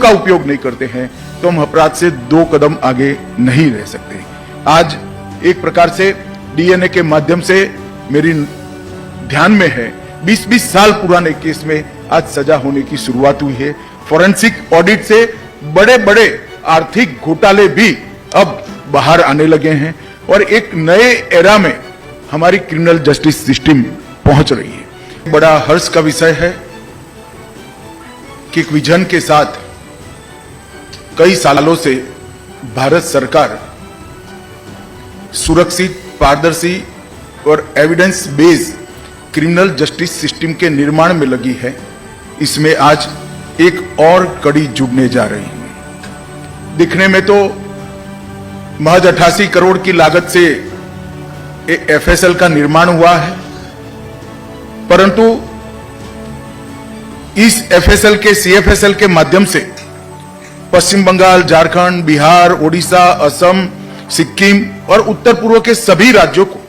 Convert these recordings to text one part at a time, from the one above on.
का उपयोग नहीं करते हैं तो हम अपराध से 2 कदम आगे नहीं रह सकते। आज एक प्रकार से डीएनए के माध्यम से मेरी ध्यान में है 20-20 साल पुराने केस में आज सजा होने की शुरुआत हुई है। फॉरेंसिक ऑडिट से बड़े बड़े आर्थिक घोटाले भी अब बाहर आने लगे हैं और एक नए एरा में हमारी क्रिमिनल जस्टिस सिस्टम पहुंच रही है। बड़ा हर्ष का विषय है कि एक विजन के साथ कई सालों से भारत सरकार सुरक्षित, पारदर्शी और evidence based criminal justice system के निर्माण में लगी है। इसमें आज एक और कड़ी जुड़ने जा रही है। दिखने में तो महज 88 करोड़ की लागत से एफएसएल का निर्माण हुआ है, परंतु इस एफएसएल के सीएफएसएल के माध्यम से पश्चिम बंगाल, झारखंड, बिहार, ओडिशा, असम, सिक्किम और उत्तर पूर्व के सभी राज्यों को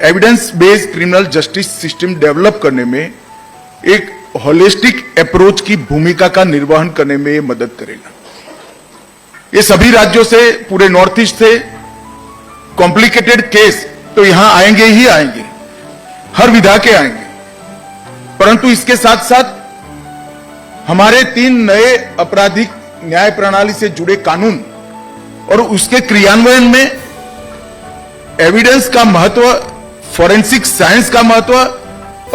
evidence based criminal justice system develop करने में एक होलिस्टिक अप्रोच की भूमिका का निर्वहन करने में मदद करेगा। ये सभी राज्यों से, पूरे नॉर्थ ईस्ट से कॉम्प्लिकेटेड केस तो यहां आएंगे ही आएंगे, हर विधा के आएंगे, परंतु इसके साथ साथ हमारे 3 नए आपराधिक न्याय प्रणाली से जुड़े कानून और उसके क्रियान्वयन में एविडेंस का महत्व, फॉरेंसिक साइंस का महत्व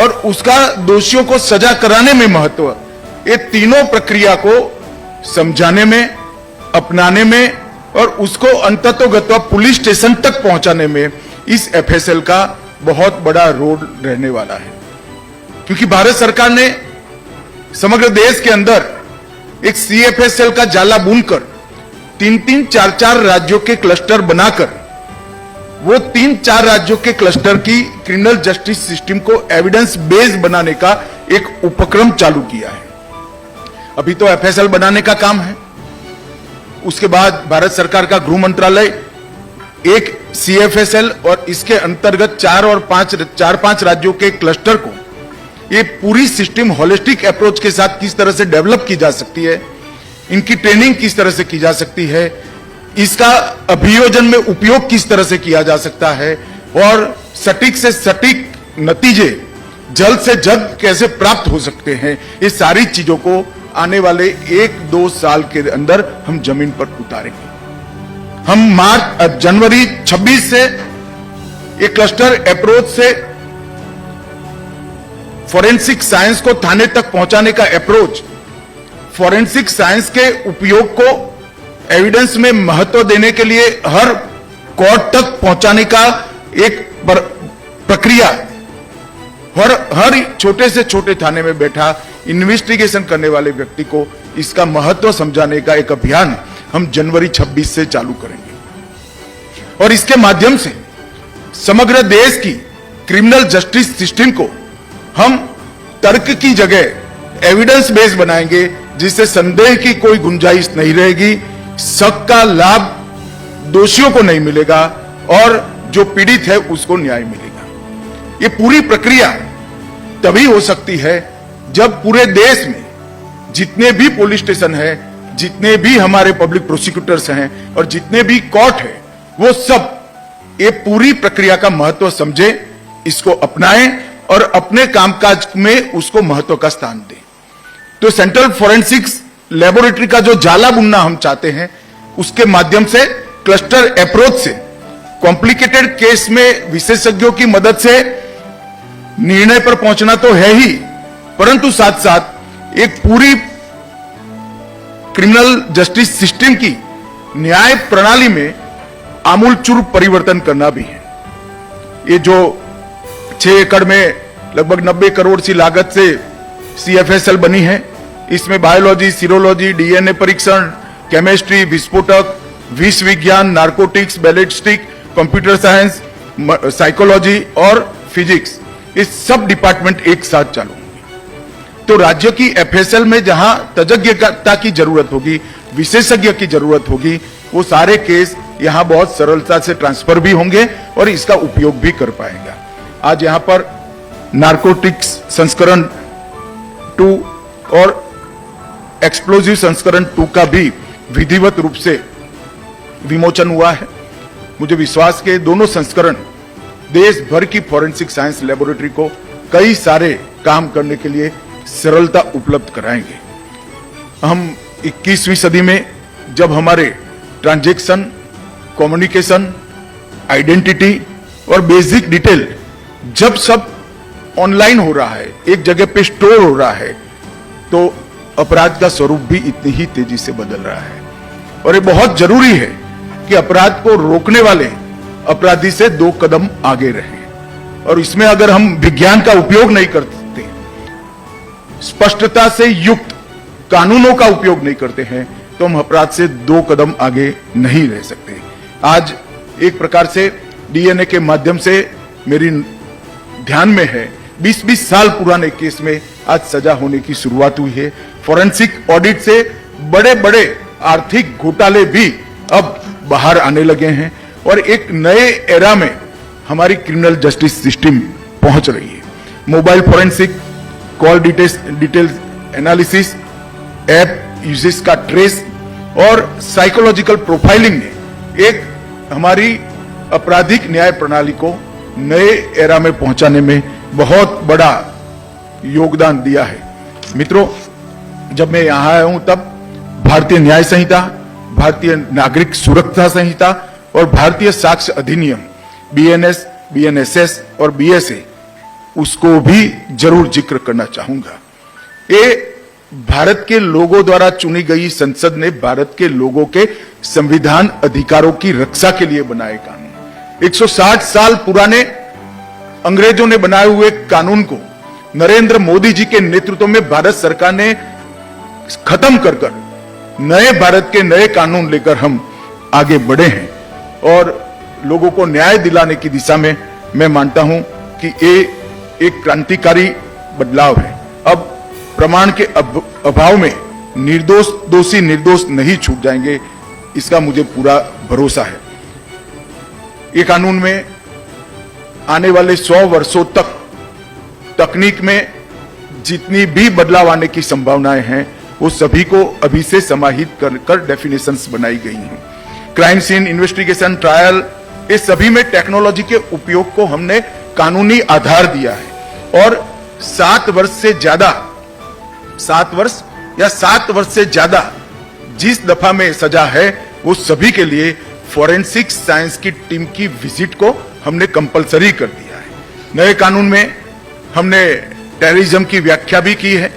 और उसका दोषियों को सजा कराने में महत्व, ये तीनों प्रक्रिया को समझाने में, अपनाने में और उसको अंततोगत्वा पुलिस स्टेशन तक पहुंचाने में इस एफएसएल का बहुत बड़ा रोल रहने वाला है। क्योंकि भारत सरकार ने समग्र देश के अंदर एक सीएफएसएल का जाला बुनकर 3-3, 4-4 राज्यों के क्लस्टर बनाकर वो 3-4 राज्यों के क्लस्टर की क्रिमिनल जस्टिस सिस्टम को एविडेंस बेस्ड बनाने का एक उपक्रम चालू किया है। अभी तो एफएसएल बनाने का काम है, उसके बाद भारत सरकार का गृह मंत्रालय एक सीएफएसएल और इसके अंतर्गत 4-5 राज्यों के क्लस्टर को ये पूरी सिस्टम होलिस्टिक अप्रोच के साथ किस तरह से डेवलप की जा सकती है, इनकी ट्रेनिंग किस तरह से की जा सकती है, इसका अभियोजन में उपयोग किस तरह से किया जा सकता है और सटीक से सटीक नतीजे जल्द से जल्द कैसे प्राप्त हो सकते हैं, ये सारी चीजों को आने वाले 1-2 साल के अंदर हम जमीन पर उतारेंगे। हम जनवरी 26 से एक क्लस्टर अप्रोच से फॉरेंसिक साइंस को थाने तक पहुंचाने का अप्रोच, फॉरेंसिक साइंस के उपयोग को एविडेंस में महत्व देने के लिए हर कोर्ट तक पहुंचाने का एक प्रक्रिया, हर छोटे से छोटे थाने में बैठा इन्वेस्टिगेशन करने वाले व्यक्ति को इसका महत्व समझाने का एक अभियान हम जनवरी 26 से चालू करेंगे और इसके माध्यम से समग्र देश की क्रिमिनल जस्टिस सिस्टम को हम तर्क की जगह एविडेंस बेस्ड बनाएंगे, जिससे संदेह की कोई गुंजाइश नहीं रहेगी, शक का लाभ दोषियों को नहीं मिलेगा और जो पीड़ित है उसको न्याय मिलेगा। ये पूरी प्रक्रिया तभी हो सकती है जब पूरे देश में जितने भी पुलिस स्टेशन है, जितने भी हमारे पब्लिक प्रोसिक्यूटर्स हैं और जितने भी कोर्ट है, वो सब ये पूरी प्रक्रिया का महत्व समझे, इसको अपनाएं और अपने कामकाज में उसको महत्व का स्थान दें। तो सेंट्रल फॉरेंसिक्स लेबोरेटरी का जो जाला बुनना हम चाहते हैं, उसके माध्यम से क्लस्टर अप्रोच से कॉम्प्लिकेटेड केस में विशेषज्ञों की मदद से निर्णय पर पहुंचना तो है ही, परंतु साथ साथ एक पूरी क्रिमिनल जस्टिस सिस्टम की न्याय प्रणाली में आमूलचूल परिवर्तन करना भी है। ये जो 6 एकड़ में लगभग 90 करोड़ की लागत से सीएफएसएल बनी है, इसमें बायोलॉजी, सीरोलॉजी, डीएनए परीक्षण, केमिस्ट्री, विस्फोटक, विष विज्ञान, narcotics, ballistic, computer science, psychology और फिजिक्स, ये सब डिपार्टमेंट एक साथ चालू होंगे। तो राज्य की एफएसएल में जहां तज्ञता की जरूरत होगी, विशेषज्ञ की जरूरत होगी, वो सारे केस यहां बहुत सरलता से ट्रांसफर भी होंगे और इसका उपयोग भी कर पाएगा। आज यहां पर नार्कोटिक्स संस्करण 2 और एक्सप्लोजिव संस्करण 2 का भी विधिवत रूप से विमोचन हुआ है। मुझे विश्वास के दोनों संस्करण देश भर की फॉरेंसिक साइंस लेबोरेटरी को कई सारे काम करने के लिए सरलता उपलब्ध कराएंगे। हम 21वीं सदी में जब हमारे ट्रांजैक्शन, कम्युनिकेशन, आइडेंटिटी और बेसिक डिटेल जब सब ऑनलाइन हो रहा है, एक जगह पे स्टोर हो रहा है, तो अपराध का स्वरूप भी इतनी ही तेजी से बदल रहा है। और ये बहुत जरूरी है कि अपराध को रोकने वाले अपराधी से 2 कदम आगे रहें। और इसमें अगर हम विज्ञान का उपयोग नहीं करते, स्पष्टता से युक्त कानूनों का उपयोग नहीं करते हैं, तो हम अपराध से 2 कदम आगे नहीं रह सकते। आज एक प्रकार से डीएनए के माध्यम से मेरी ध्यान में है 20-20 साल पुराने केस में आज सजा होने की शुरुआत हुई है। फॉरेंसिक ऑडिट से बड़े बड़े आर्थिक घोटाले भी अब बाहर आने लगे हैं और एक नए एरा में हमारी क्रिमिनल जस्टिस सिस्टम पहुंच रही है। Mobile forensic, call details analysis, app uses का ट्रेस और साइकोलॉजिकल प्रोफाइलिंग ने एक हमारी आपराधिक न्याय प्रणाली को नए एरा में पहुंचाने में बहुत बड़ा योगदान दिया है। मित्रों, जब मैं यहां आया हूं तब भारतीय न्याय संहिता, भारतीय नागरिक सुरक्षा संहिता और भारतीय साक्ष्य अधिनियम बीएनएस, बीएनएसएस और बीएसए उसको भी जरूर जिक्र करना चाहूंगा। ये भारत के लोगों द्वारा चुनी गई संसद ने भारत के लोगों के संविधान अधिकारों की रक्षा के लिए बनाए कानून। 160 साल पुराने अंग्रेजों ने बनाए हुए कानून को नरेंद्र मोदी जी के नेतृत्व में भारत सरकार ने खत्म कर नए भारत के नए कानून लेकर हम आगे बढ़े हैं और लोगों को न्याय दिलाने की दिशा में मैं मानता हूं कि ये एक क्रांतिकारी बदलाव है। अब प्रमाण के अभाव में निर्दोष दोषी निर्दोष नहीं छूट जाएंगे, इसका मुझे पूरा भरोसा है। ये कानून में आने वाले 100 वर्षों तक तकनीक में जितनी भी बदलाव आने की संभावनाएं हैं वो सभी को अभी से समाहित कर डेफिनेशंस बनाई गई हैं। क्राइम सीन इन्वेस्टिगेशन, ट्रायल, इस सभी में टेक्नोलॉजी के उपयोग को हमने कानूनी आधार दिया है और 7 वर्ष से ज्यादा 7 वर्ष या 7 वर्ष से ज्यादा जिस दफा में सजा है वो सभी के लिए फॉरेंसिक साइंस की टीम की विजिट को हमने कंपलसरी कर दिया है। नए कानून में हमने टेररिज्म की व्याख्या भी की है।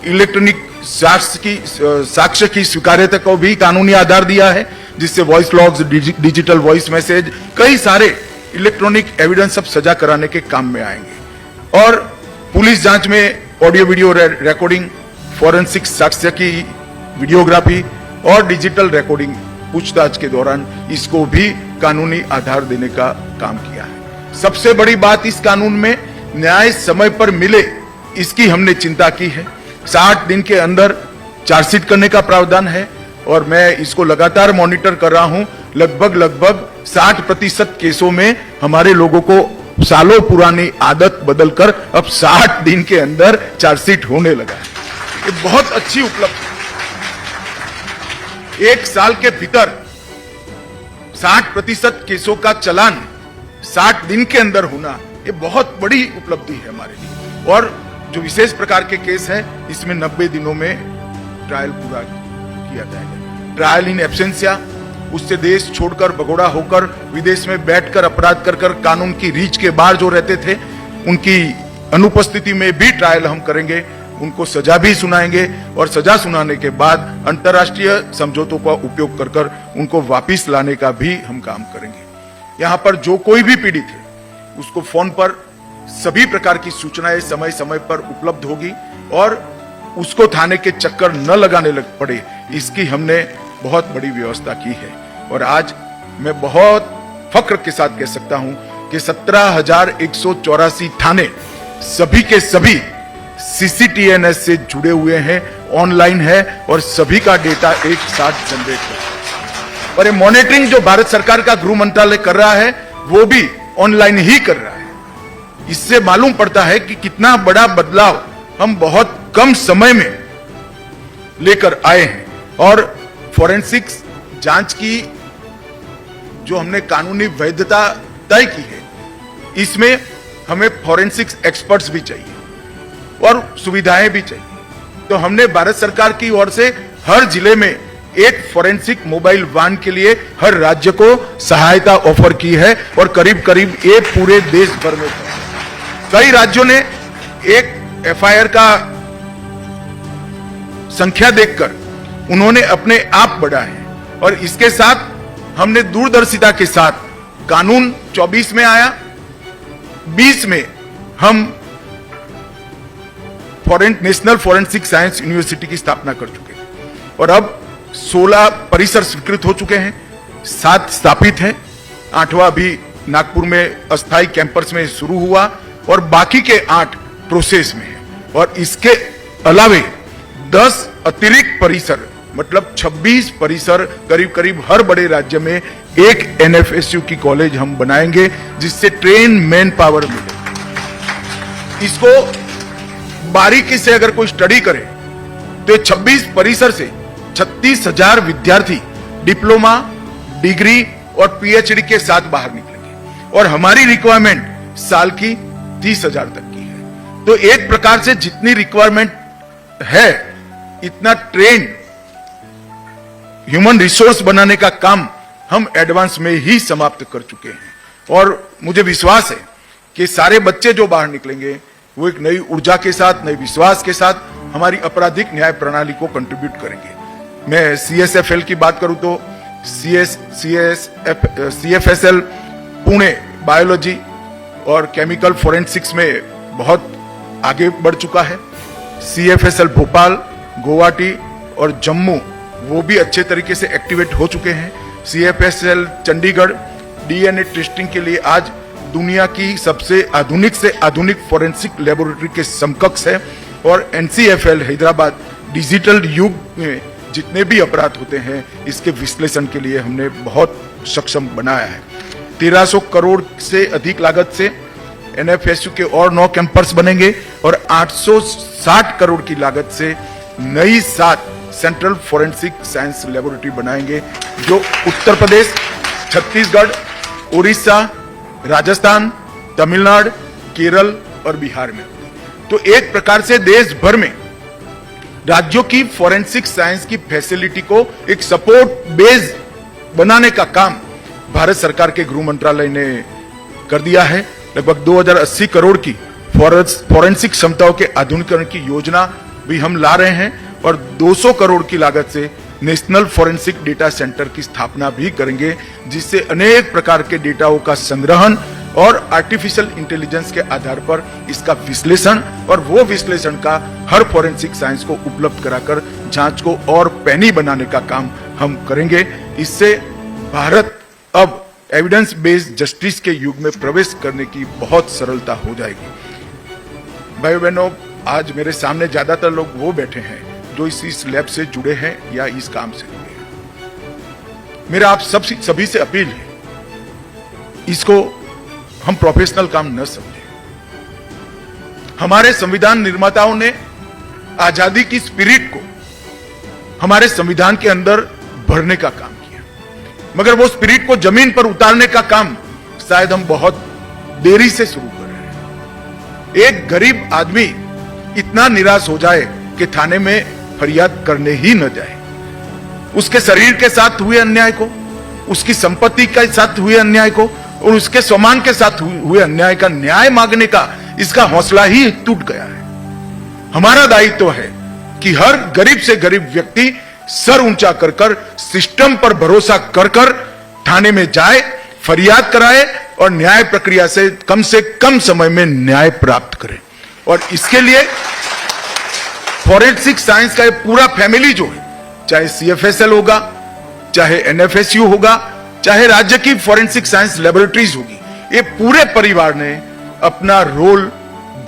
इलेक्ट्रॉनिक साक्ष्य की स्वीकार्यता को भी कानूनी आधार दिया है, जिससे voice logs, digital voice message, कई सारे इलेक्ट्रॉनिक एविडेंस सब सजा कराने के काम में आएंगे। और पुलिस जांच में ऑडियो वीडियो रिकॉर्डिंग, फॉरेंसिक साक्ष्य की वीडियोग्राफी और डिजिटल रिकॉर्डिंग पूछताछ के दौरान इसको भी कानूनी आधार देने का काम किया है। सबसे बड़ी बात, इस कानून में न्याय समय पर मिले इसकी हमने चिंता की है। 60 दिन के अंदर चार्जशीट करने का प्रावधान है और मैं इसको लगातार मॉनिटर कर रहा हूं। लगभग 60% केसों में हमारे लोगों को सालों पुरानी आदत बदलकर अब 60 दिन के अंदर चार्जशीट होने लगा है। ये बहुत अच्छी उपलब्धि। 1 साल के भीतर 60% केसों का चालान 60 दिन के अंदर होना, ये बहुत बड़ी उपलब्धि है हमारे लिए। और जो विशेष प्रकार के केस हैं इसमें 90 दिनों में ट्रायल पूरा किया जाएगा। ट्रायल इन एब्सेंसिया, उससे देश छोड़कर भगोड़ा होकर विदेश में बैठकर अपराध कर कानून की रीच के बाहर जो रहते थे उनकी अनुपस्थिति में भी ट्रायल हम करेंगे, उनको सजा भी सुनाएंगे और सजा सुनाने के बाद अंतर्राष्ट्रीय समझौतों का उपयोग कर उनको वापिस लाने का भी हम काम करेंगे। यहाँ पर जो कोई भी पीड़ित है उसको फोन पर सभी प्रकार की सूचनाएं समय समय पर उपलब्ध होगी और उसको थाने के चक्कर न लगाने लग पड़े, इसकी हमने बहुत बड़ी व्यवस्था की है। और आज मैं बहुत फक्र के साथ कह सकता हूं कि 17,184 थाने सभी के सभी सीसीटीएनएस से जुड़े हुए हैं, ऑनलाइन है और सभी का डेटा एक साथ जनरेट है। और ये मॉनिटरिंग जो भारत सरकार का गृह मंत्रालय कर रहा है वो भी ऑनलाइन ही कर रहा है। इससे मालूम पड़ता है कि कितना बड़ा बदलाव हम बहुत कम समय में लेकर आए हैं और फॉरेंसिक्स जांच की जो हमने कानूनी वैधता तय की है, इसमें हमें फॉरेंसिक्स एक्सपर्ट्स भी चाहिए और सुविधाएं भी चाहिए। तो हमने भारत सरकार की ओर से हर जिले में एक फॉरेंसिक मोबाइल वाहन के लिए हर राज्य को सहायता ऑफर की है और करीब करीब ये पूरे देश भर में कई राज्यों ने एक एफआईआर का संख्या देखकर उन्होंने अपने आप बढ़ाए और इसके साथ हमने दूरदर्शिता के साथ कानून 24 में आया, 20 में हम नेशनल फॉरेंसिक साइंस यूनिवर्सिटी की स्थापना कर चुके हैं और अब 16 परिसर स्वीकृत हो चुके हैं, 7 स्थापित हैं, 8वां भी नागपुर में अस्थायी कैंपस में शुरू हुआ और बाकी के 8 प्रोसेस में है। और इसके अलावे 10 अतिरिक्त परिसर मतलब 26 परिसर करीब करीब हर बड़े राज्य में एक एनएफएसयू की कॉलेज हम बनाएंगे जिससे ट्रेन मैन पावर मिले। इसको बारीकी से अगर कोई स्टडी करे तो 26 परिसर से 36,000 विद्यार्थी डिप्लोमा, डिग्री और पीएचडी के साथ बाहर निकलेंगे और हमारी रिक्वायरमेंट साल की 30,000 तक की है। तो एक प्रकार से जितनी रिक्वायरमेंट है इतना ट्रेन ह्यूमन रिसोर्स बनाने का काम हम एडवांस में ही समाप्त कर चुके हैं और मुझे विश्वास है कि सारे बच्चे जो बाहर निकलेंगे वो एक नई ऊर्जा के साथ, नए विश्वास के साथ हमारी आपराधिक न्याय प्रणाली को कंट्रीब्यूट करेंगे। मैं सीएसएफएल की बात करूं तो सीएफएसएल पुणे बायोलॉजी और केमिकल फोरेंसिक्स में बहुत आगे बढ़ चुका है। सीएफएसएल भोपाल, गुवाहाटी और जम्मू वो भी अच्छे तरीके से एक्टिवेट हो चुके हैं। सीएफएसएल चंडीगढ़ डीएनए टेस्टिंग के लिए आज दुनिया की सबसे आधुनिक से आधुनिक फोरेंसिक लेबोरेटरी के समकक्ष है और एनसीएफएल हैदराबाद डिजिटल युग में जितने भी अपराध होते हैं इसके विश्लेषण के लिए हमने बहुत सक्षम बनाया है। 1300 करोड़ से अधिक लागत से एनएफएसयू के और 9 कैंपस बनेंगे और 860 करोड़ की लागत से नई 7 सेंट्रल फोरेंसिक साइंस लेबोरेटरी बनाएंगे जो उत्तर प्रदेश, छत्तीसगढ़, उड़ीसा, राजस्थान, तमिलनाडु, केरल और बिहार में। तो एक प्रकार से देश भर में राज्यों की फोरेंसिक साइंस की फैसिलिटी को एक सपोर्ट बेस बनाने का काम भारत सरकार के गृह मंत्रालय ने कर दिया है। लगभग 2080 करोड़ की फोरेंसिक क्षमताओं के आधुनिकीकरण की योजना भी हम ला रहे हैं और 200 करोड़ की लागत से नेशनल फोरेंसिक डेटा सेंटर की स्थापना भी करेंगे जिससे अनेक प्रकार के डेटाओं का संग्रहण और आर्टिफिशियल इंटेलिजेंस के आधार पर इसका विश्लेषण और वो विश्लेषण का हर फोरेंसिक साइंस को उपलब्ध कराकर जांच को और पैनी बनाने का काम हम करेंगे। इससे भारत अब एविडेंस बेस्ड जस्टिस के युग में प्रवेश करने की बहुत सरलता हो जाएगी। भाइयों बहनों, आज मेरे सामने ज्यादातर लोग वो बैठे हैं जो इस लैब से जुड़े हैं या इस काम से जुड़े हैं। मेरा आप सभी से अपील है, इसको हम प्रोफेशनल काम न समझें। हमारे संविधान निर्माताओं ने आजादी की स्पिरिट को हमारे संविधान के अंदर भरने का काम किया, मगर वो स्पिरिट को जमीन पर उतारने का काम शायद हम बहुत देरी से शुरू कर रहे हैं। एक गरीब आदमी इतना निराश हो जाए कि थाने में फरियाद करने ही न जाए। उसके शरीर के साथ हुए अन्याय को, उसकी संपत्ति के साथ हुए अन्याय को और उसके सम्मान के साथ हुए अन्याय का न्याय मांगने का इसका हौसला ही टूट गया है। हमारा दायित्व है कि हर गरीब से गरीब व्यक्ति सर ऊंचा कर कर सिस्टम पर भरोसा कर कर थाने में जाए, फरियाद कराए और न्याय प्रक्रिया से कम समय में न्याय प्राप्त करे। और इसके लिए फोरेंसिक साइंस का ये पूरा फैमिली जो है, चाहे सीएफएसएल होगा, चाहे एनएफएसयू होगा, चाहे राज्य की फोरेंसिक साइंस लेबोरेटरीज होगी, ये पूरे परिवार ने अपना रोल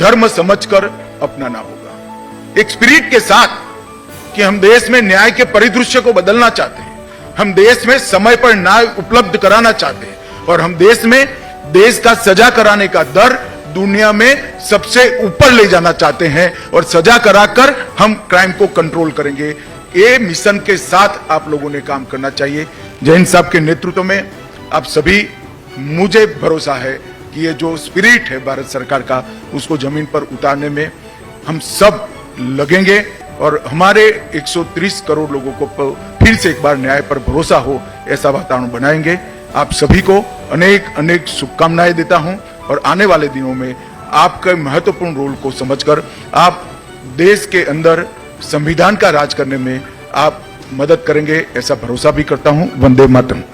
धर्म समझकर अपनाना होगा। एक स्पिरिट के साथ कि हम देश में न्याय के परिदृश्य को बदलना चाहते हैं, हम देश में समय पर न्याय उपलब्ध कराना चाहते हैं और हम देश में देश का सजा कराने का दर दुनिया में सबसे ऊपर ले जाना चाहते हैं और सजा कराकर हम क्राइम को कंट्रोल करेंगे। ये मिशन के साथ आप लोगों ने काम करना चाहिए। जय हिंद साहब के नेतृत्व में आप सभी, मुझे भरोसा है कि ये जो स्पिरिट है भारत सरकार का, उसको जमीन पर उतारने में हम सब लगेंगे और हमारे 130 करोड़ लोगों को फिर से एक बार न्याय पर भरोसा हो, ऐसा वातावरण बनाएंगे। आप सभी को अनेक अनेक शुभकामनाएं देता हूं और आने वाले दिनों में आपके महत्वपूर्ण रोल को समझकर आप देश के अंदर संविधान का राज करने में आप मदद करेंगे, ऐसा भरोसा भी करता हूं। वंदे मातरम।